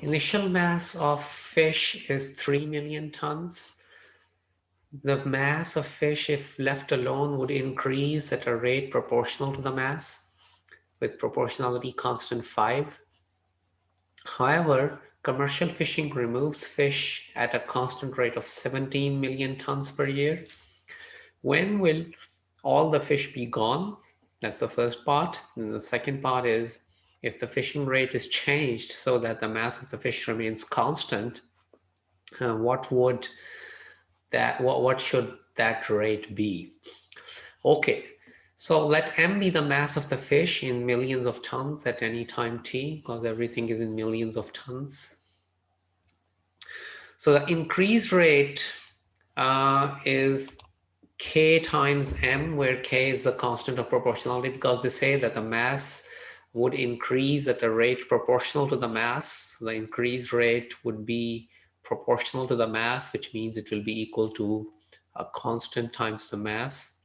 Initial mass of fish is 3 million tons. The mass of fish, if left alone, would increase at a rate proportional to the mass with proportionality constant 5. However, commercial fishing removes fish at a constant rate of 17 million tons per year. When will all the fish be gone? That's the first part. And the second part is, if the fishing rate is changed so that the mass of the fish remains constant, what should that rate be? Okay, so let m be the mass of the fish in millions of tons at any time t, because everything is in millions of tons. So the increase rate is k times m, where k is the constant of proportionality, because they say that the mass would increase at a rate proportional to the mass. The increase rate would be proportional to the mass, which means it will be equal to a constant times the mass.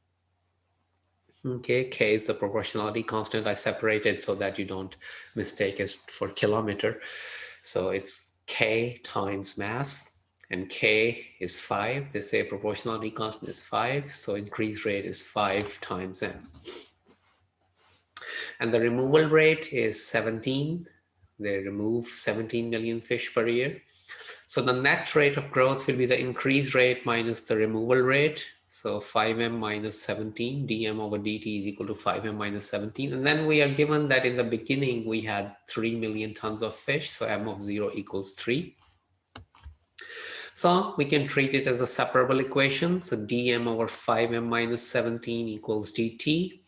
Okay, k is the proportionality constant. I separated so that you don't mistake it for kilometer. So it's k times mass, and k is 5. They say proportionality constant is 5, so increase rate is 5 times m. And the removal rate is 17. They remove 17 million fish per year. So the net rate of growth will be the increase rate minus the removal rate. So 5m minus 17, dm over dt is equal to 5m minus 17. And then we are given that in the beginning we had 3 million tons of fish. So m of 0 equals 3. So we can treat it as a separable equation. So dm over 5m minus 17 equals dt.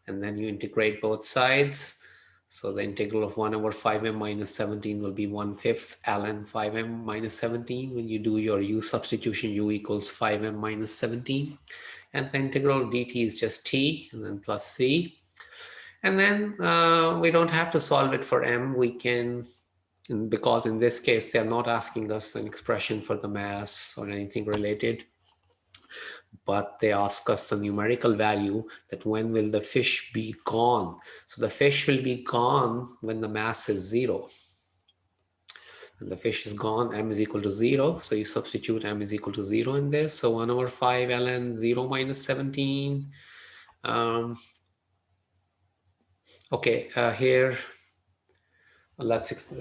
And then you integrate both sides. So the integral of 1 over 5m minus 17 will be 1/5 ln 5m minus 17. When you do your u substitution, u equals 5m minus 17. And the integral of dt is just t, and then plus c. And then we don't have to solve it for m. We can, because in this case, they're not asking us an expression for the mass or anything related, but they ask us the numerical value that when will the fish be gone. So the fish will be gone when the mass is 0. And the fish is gone, m is equal to 0. So you substitute m is equal to 0 in this. So 1 over 5 ln 0 minus 17. Okay, here let's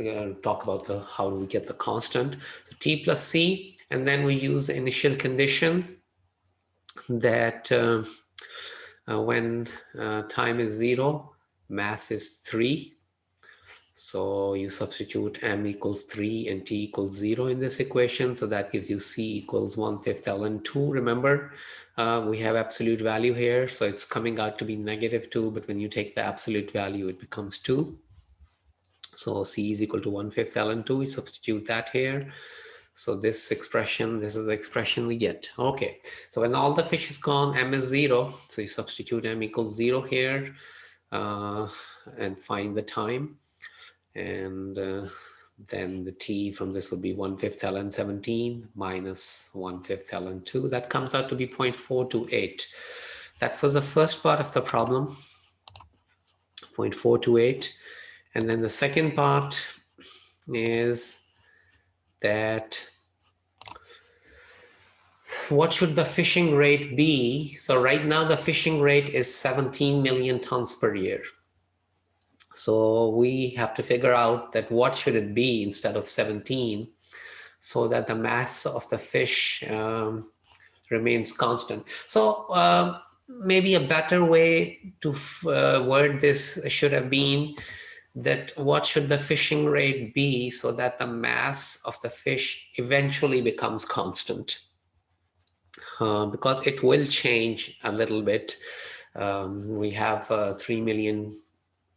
talk about how do we get the constant. So t plus c, and then we use the initial condition that when time is 0, mass is 3. So you substitute m equals 3 and t equals 0 in this equation. So that gives you c equals 1/5 ln 2. Remember, we have absolute value here. So it's coming out to be -2, but when you take the absolute value, it becomes 2. So c is equal to 1/5 ln 2. We substitute that here. So this expression, this is the expression we get. Okay, so when all the fish is gone, m is 0. So you substitute m equals 0 here and find the time. And then the t from this will be 1/5 ln 17 minus 1/5 ln 2. That comes out to be 0.428. That was the first part of the problem, 0.428. And then the second part is that what should the fishing rate be? So right now the fishing rate is 17 million tons per year. So we have to figure out that what should it be instead of 17 so that the mass of the fish remains constant. So maybe a better way to word this should have been that what should the fishing rate be so that the mass of the fish eventually becomes constant. Because it will change a little bit. We have 3 million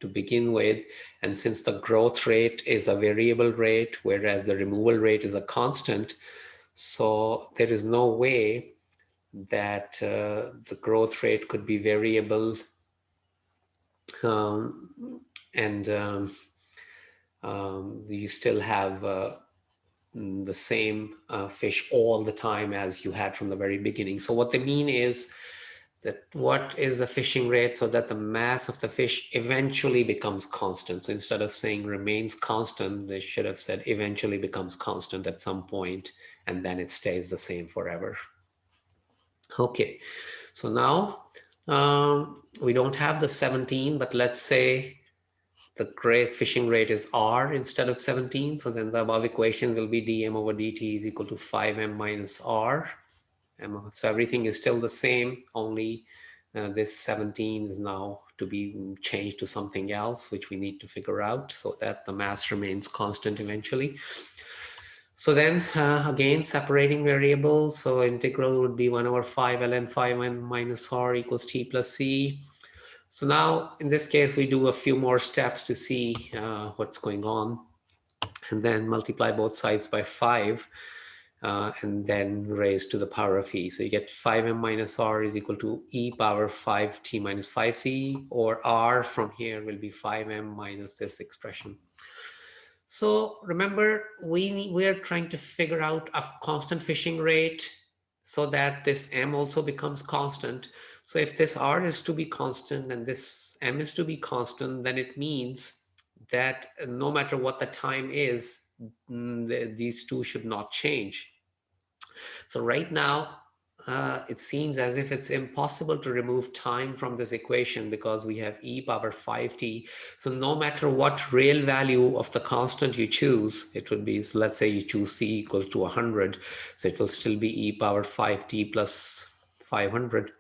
to begin with, and since the growth rate is a variable rate, whereas the removal rate is a constant, so there is no way that the growth rate could be variable and you still have the same fish all the time as you had from the very beginning. So what they mean is that what is the fishing rate so that the mass of the fish eventually becomes constant. So instead of saying remains constant, they should have said eventually becomes constant at some point, and then it stays the same forever. Okay, so now we don't have the 17, but let's say the great fishing rate is R instead of 17. So then the above equation will be dm over dt is equal to 5m minus R. So everything is still the same, only this 17 is now to be changed to something else, which we need to figure out so that the mass remains constant eventually. So then again, separating variables. So integral would be 1 over 5 ln 5n minus R equals t plus c. So now in this case, we do a few more steps to see what's going on, and then multiply both sides by 5. And then raised to the power of e. So you get 5m minus r is equal to e power 5t minus 5c, or r from here will be 5m minus this expression. So remember, we are trying to figure out a constant fishing rate so that this m also becomes constant. So if this r is to be constant and this m is to be constant, then it means that no matter what the time is, these two should not change. So right now, it seems as if it's impossible to remove time from this equation because we have e power 5t. So no matter what real value of the constant you choose, it would be, so let's say you choose c equals to 100. So it will still be e power 5t plus 500.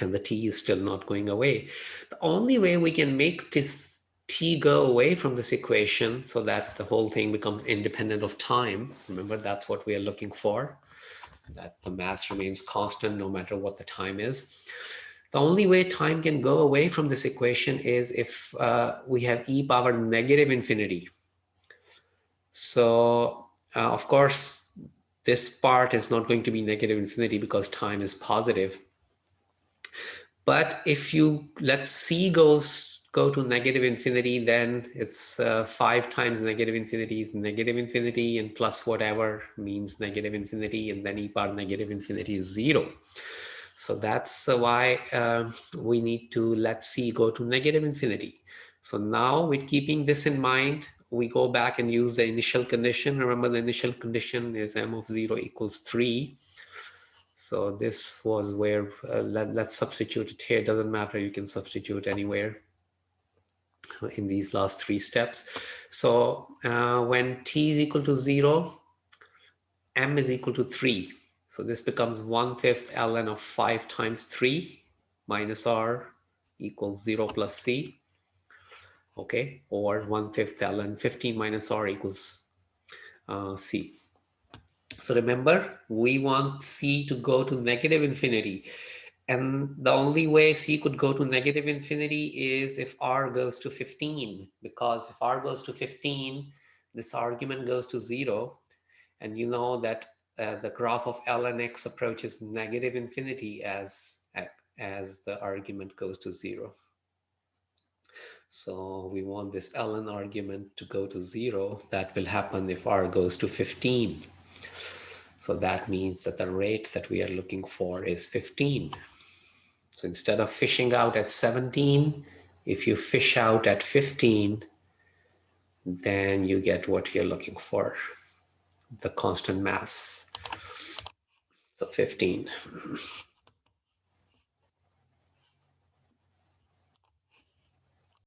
And the t is still not going away. The only way we can make this t go away from this equation so that the whole thing becomes independent of time, remember that's what we are looking for, that the mass remains constant no matter what the time is. The only way time can go away from this equation is if we have e power negative infinity. So of course, this part is not going to be negative infinity because time is positive. But if you let c go to negative infinity, then it's 5 times negative infinity is negative infinity, and plus whatever means negative infinity, and then e power negative infinity is 0. So that's why we need to let c go to negative infinity. So now, with keeping this in mind, we go back and use the initial condition. Remember, the initial condition is m of 0 equals 3. So this was where, let's substitute it here. It doesn't matter, you can substitute anywhere in these last 3 steps. So when t is equal to 0, m is equal to 3. So this becomes 1/5 ln of 5 times 3 minus r equals 0 plus c. Okay, or 1/5 ln 15 minus r equals c. So remember, we want c to go to negative infinity. And the only way c could go to negative infinity is if r goes to 15. Because if r goes to 15, this argument goes to 0. And you know that the graph of ln x approaches negative infinity as the argument goes to 0. So we want this ln argument to go to 0. That will happen if r goes to 15. So that means that the rate that we are looking for is 15. So instead of fishing out at 17, if you fish out at 15, then you get what you're looking for, the constant mass. So 15.